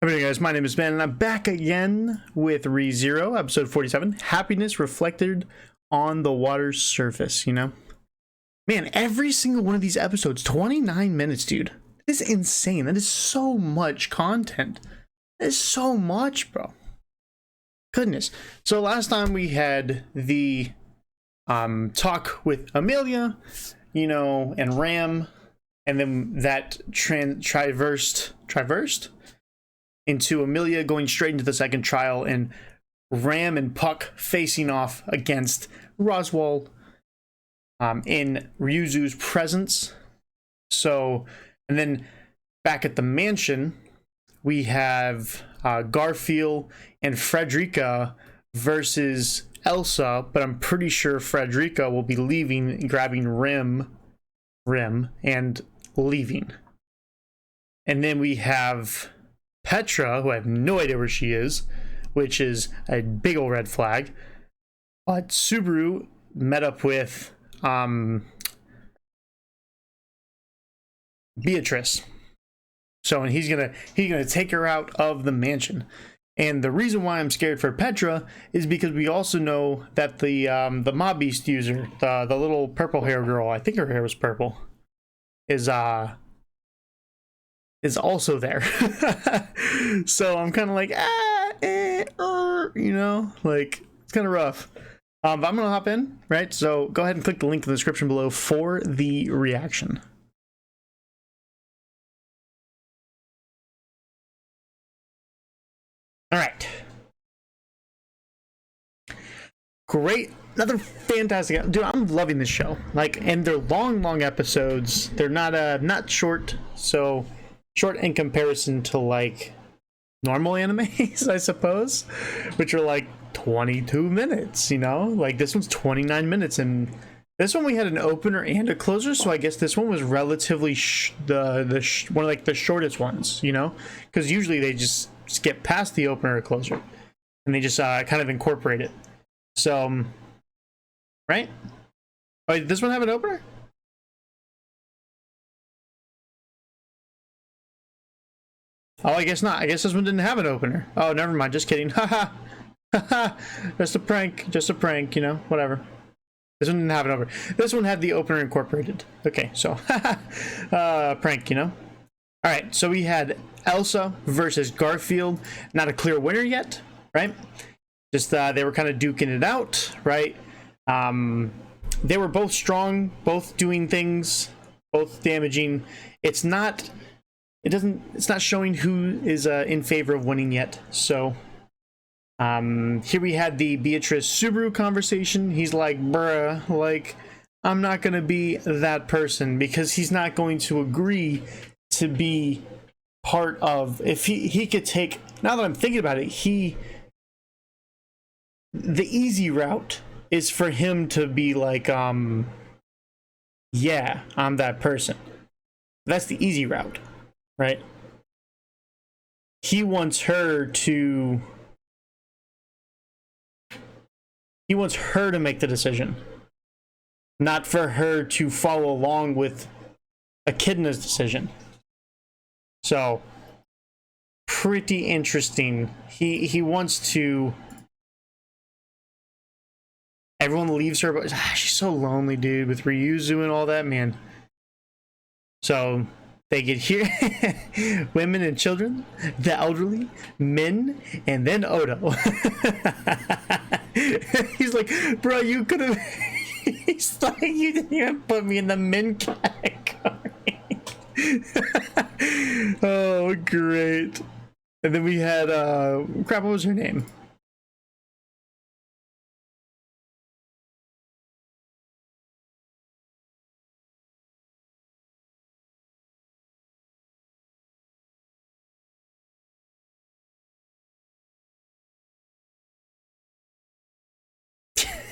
Hey guys, my name is Ben, and I'm back again with ReZero, episode 47, Happiness Reflected on the Water's Surface, you know? Man, every single one of these episodes, 29 minutes, dude. That is insane. That is so much content. That is so much, bro. Goodness. So last time we had the talk with Amelia, you know, and Ram, and then that traversed into Amelia going straight into the second trial, and Ram and Puck facing off against Roswaal in Ryuzu's presence. So, and then back at the mansion, we have Garfield and Frederica versus Elsa, but I'm pretty sure Frederica will be leaving, grabbing Rim, and leaving. And then we have Petra, who I have no idea where she is, which is a big old red flag. But Subaru met up with Beatrice. So, and he's gonna take her out of the mansion. And the reason why I'm scared for Petra is because we also know that the Mob Beast user, the little purple hair girl, I think her hair was purple, is also there. So I'm kind of like, you know, like, it's kind of rough. But I'm gonna hop in, right? So go ahead and click the link in the description below for the reaction. All right. Great. Another fantastic, dude. I'm loving this show. Like, and they're long episodes. They're not short. So short in comparison to like normal animes, I suppose, which are like 22 minutes, you know? Like this one's 29 minutes, and this one we had an opener and a closer, so I guess this one was relatively one of like the shortest ones, you know? Because usually they just skip past the opener or closer, and they just kind of incorporate it. So, right? Oh, did this one have an opener? Oh, I guess not. I guess this one didn't have an opener. Oh, never mind. Just kidding. Haha. Haha. Just a prank. Just a prank, you know? Whatever. This one didn't have an opener. This one had the opener incorporated. Okay, so, prank, you know? Alright, so we had Elsa versus Garfield. Not a clear winner yet, right? Just, they were kind of duking it out, right? They were both strong, both doing things, both damaging. It's not showing who is in favor of winning yet. So here we had the Beatrice Subaru conversation. He's like, bruh, like, I'm not gonna be that person, because he's not going to agree to be part of, if he could take, now that I'm thinking about it, the easy route is for him to be like, yeah, I'm that person. That's the easy route, right? He wants her to make the decision, not for her to follow along with Echidna's decision. So pretty interesting. He wants to, everyone leaves her, but she's so lonely, dude, with Ryuzu and all that, man. So they get here, women and children, the elderly, men, and then Odo. He's like, bro, you could have. He's like, you didn't even put me in the men category. Oh, great. And then we had, crap, what was her name?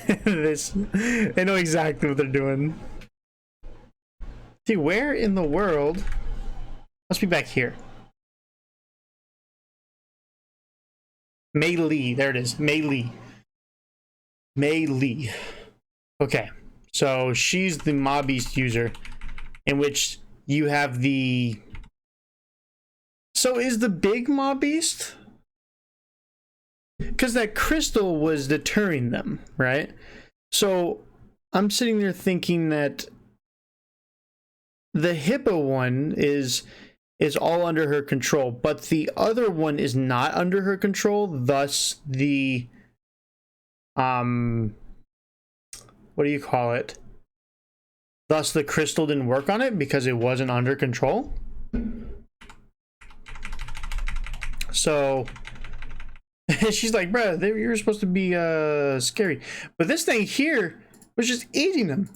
They know exactly what they're doing. See, where in the world? Must be back here. Mei Lee, there it is. Mei Lee. Okay, so she's the Mob Beast user, in which you have the So is the big Maw Beast? Because that crystal was deterring them, right? So I'm sitting there thinking that the hippo one is all under her control, but the other one is not under her control. Thus, the what do you call it? Thus, the crystal didn't work on it because it wasn't under control. So she's like, "Bruh, you're supposed to be scary," but this thing here was just eating them.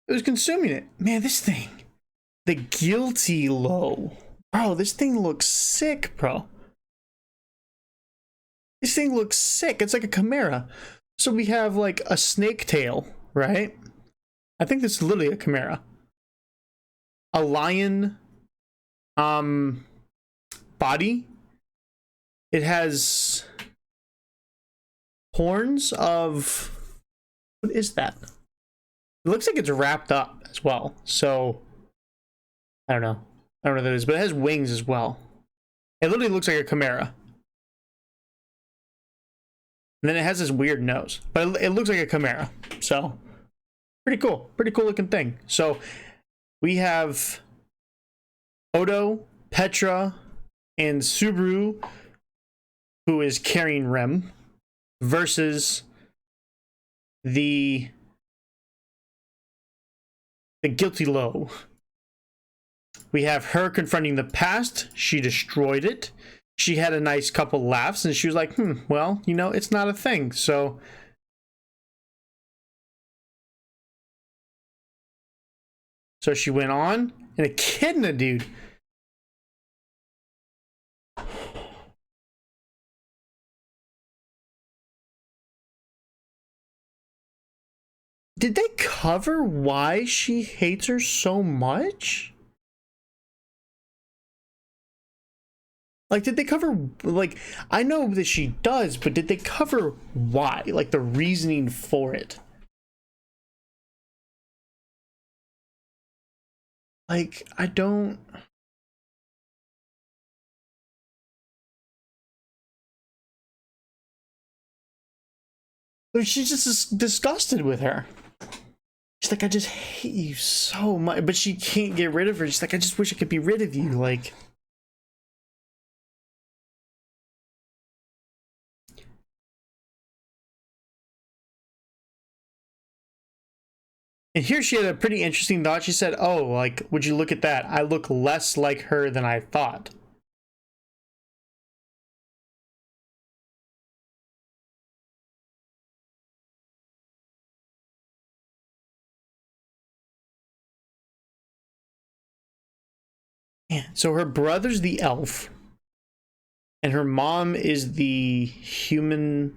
It was consuming it. Man, this thing, the guilty low. Bro, this thing looks sick, bro. This thing looks sick. It's like a chimera. So we have like a snake tail, right? I think this is literally a chimera. A lion body. It has horns of, what is that? It looks like it's wrapped up as well. So I don't know what that is, but it has wings as well. It literally looks like a chimera. And then it has this weird nose, but it looks like a chimera. So pretty cool looking thing. So we have Odo, Petra, and Subaru, who is carrying Rem, versus the guilty low. We have her confronting the past. She destroyed it. She had a nice couple laughs, and she was like, well, you know, it's not a thing. So she went on, and Echidna, dude. Did they cover why she hates her so much? Like, did they cover, like, I know that she does, but did they cover why? Like, the reasoning for it? Like, I don't... She's just disgusted with her. She's like, I just hate you so much. But she can't get rid of her. She's like, I just wish I could be rid of you. Like... And here she had a pretty interesting thought. She said, oh, like, would you look at that? I look less like her than I thought. Yeah. So her brother's the elf. And her mom is the human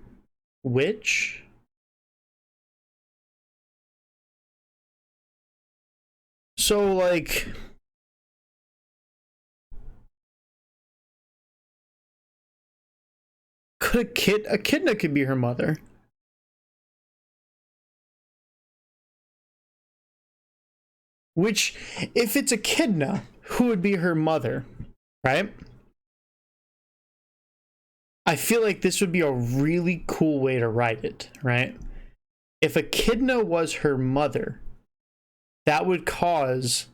witch. So, like, could Echidna could be her mother. Which, if it's Echidna, who would be her mother, right? I feel like this would be a really cool way to write it, right? If Echidna was her mother, that would cause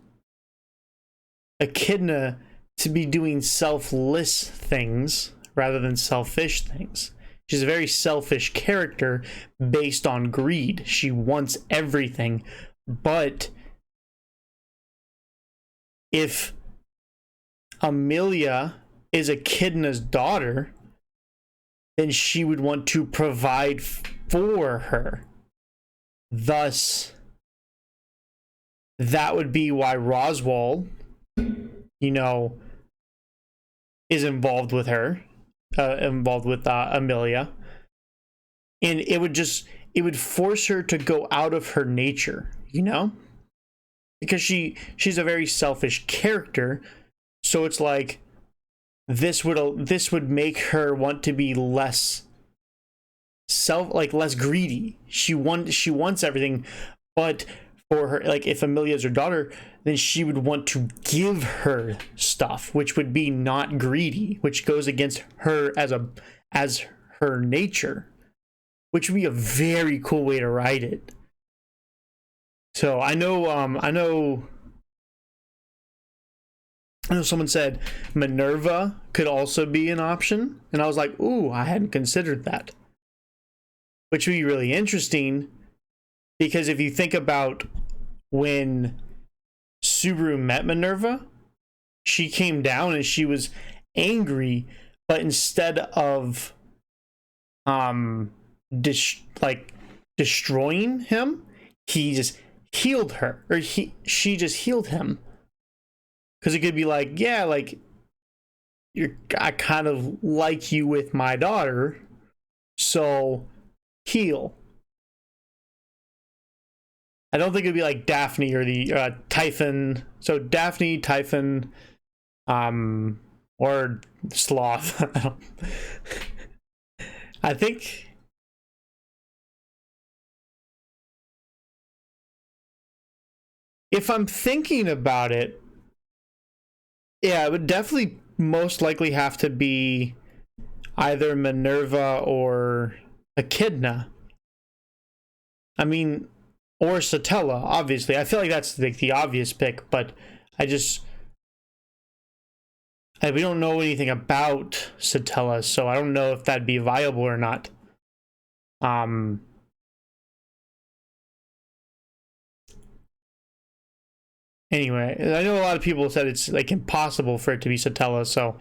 Echidna to be doing selfless things rather than selfish things. She's a very selfish character based on greed. She wants everything. But if Amelia is Echidna's daughter, then she would want to provide for her. Thus, that would be why Roswell, you know, is involved with her, involved with Amelia. And it would force her to go out of her nature, you know? Because she's a very selfish character. So it's like, this would make her want to be less less greedy. She wants everything, but for her, like if Amelia's her daughter, then she would want to give her stuff, which would be not greedy, which goes against her as her nature, which would be a very cool way to write it. So I know someone said Minerva could also be an option, and I was like, ooh, I hadn't considered that. Which would be really interesting, because if you think about when Subaru met Minerva, she came down and she was angry, but instead of destroying him, he just healed her, or she just healed him. Because it could be like, yeah, like I kind of like you with my daughter, so heal. I don't think it'd be like Daphne or the Typhon. So Daphne, Typhon, or Sloth. I think if I'm thinking about it, yeah, it would definitely most likely have to be either Minerva or Echidna. I mean, or Satella, obviously. I feel like that's like the obvious pick, but we don't know anything about Satella, so I don't know if that'd be viable or not. Anyway, I know a lot of people said it's like impossible for it to be Satella, so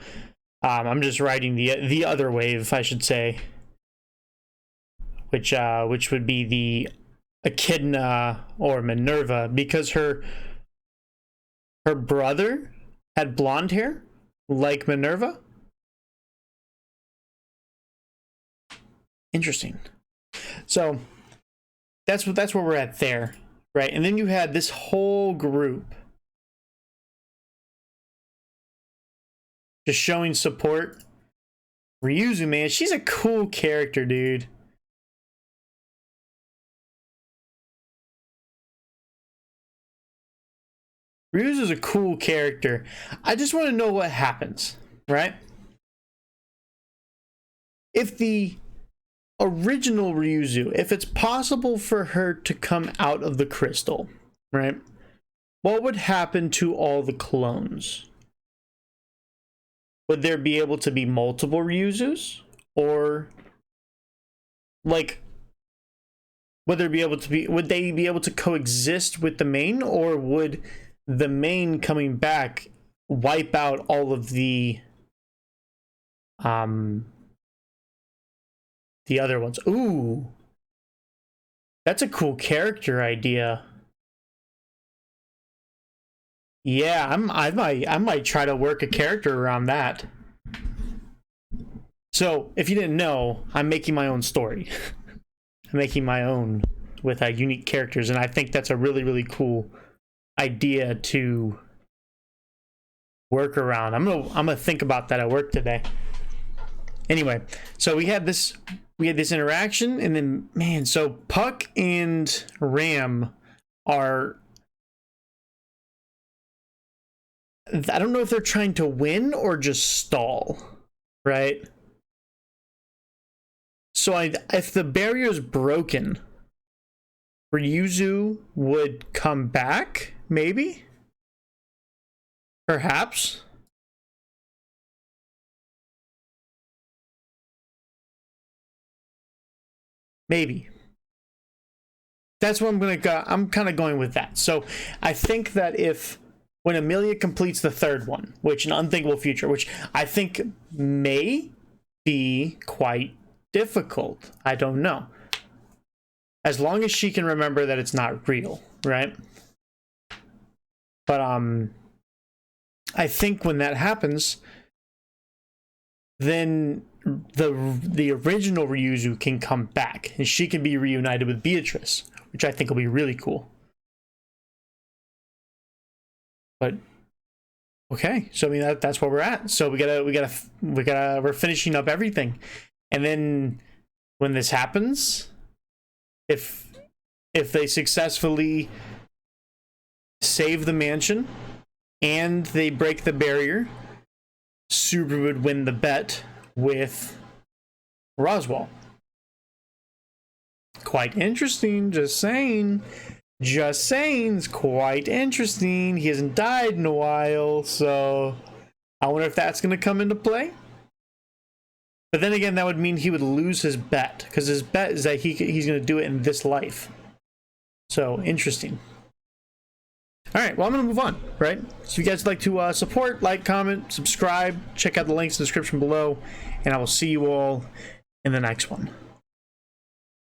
I'm just riding the other wave, I should say, which would be the Echidna or Minerva, because her brother had blonde hair like Minerva. Interesting. So that's where we're at there, right? And then you had this whole group just showing support. Ryuzu, man, she's a cool character, dude. Ryuzu's a cool character. I just want to know what happens, right? If the original Ryuzu, if it's possible for her to come out of the crystal, right? What would happen to all the clones? Would there be able to be multiple Ryuzus? Or like would they be able to coexist with the main, or would the main coming back wipe out all of the other ones? Ooh, that's a cool character idea. Yeah, I might try to work a character around that. So if you didn't know, I'm making my own story. I'm making my own with unique characters, and I think that's a really, really cool idea to work around. I'm gonna think about that at work today. Anyway, so we had this interaction, and then man, so Puck and Ram are, I don't know if they're trying to win or just stall, right? So if the barrier is broken, Ryuzu would come back, maybe? Perhaps? Maybe. That's what I'm gonna go. I'm kind of going with that. So I think that when Amelia completes the third one, which an unthinkable future, which I think may be quite difficult. I don't know. As long as she can remember that it's not real, right? But I think when that happens, then the original Ryuzu can come back, and she can be reunited with Beatrice, which I think will be really cool. But okay, so I mean that's where we're at. So we're finishing up everything, and then when this happens, if they successfully save the mansion and they break the barrier, Subaru would win the bet with Roswaal. Quite interesting, just saying. Just saying, it's quite interesting. He hasn't died in a while, so I wonder if that's going to come into play. But then again, that would mean he would lose his bet, because his bet is that he's going to do it in this life. So, interesting. Alright, well, I'm going to move on, right? So if you guys would like to support, like, comment, subscribe, check out the links in the description below, and I will see you all in the next one.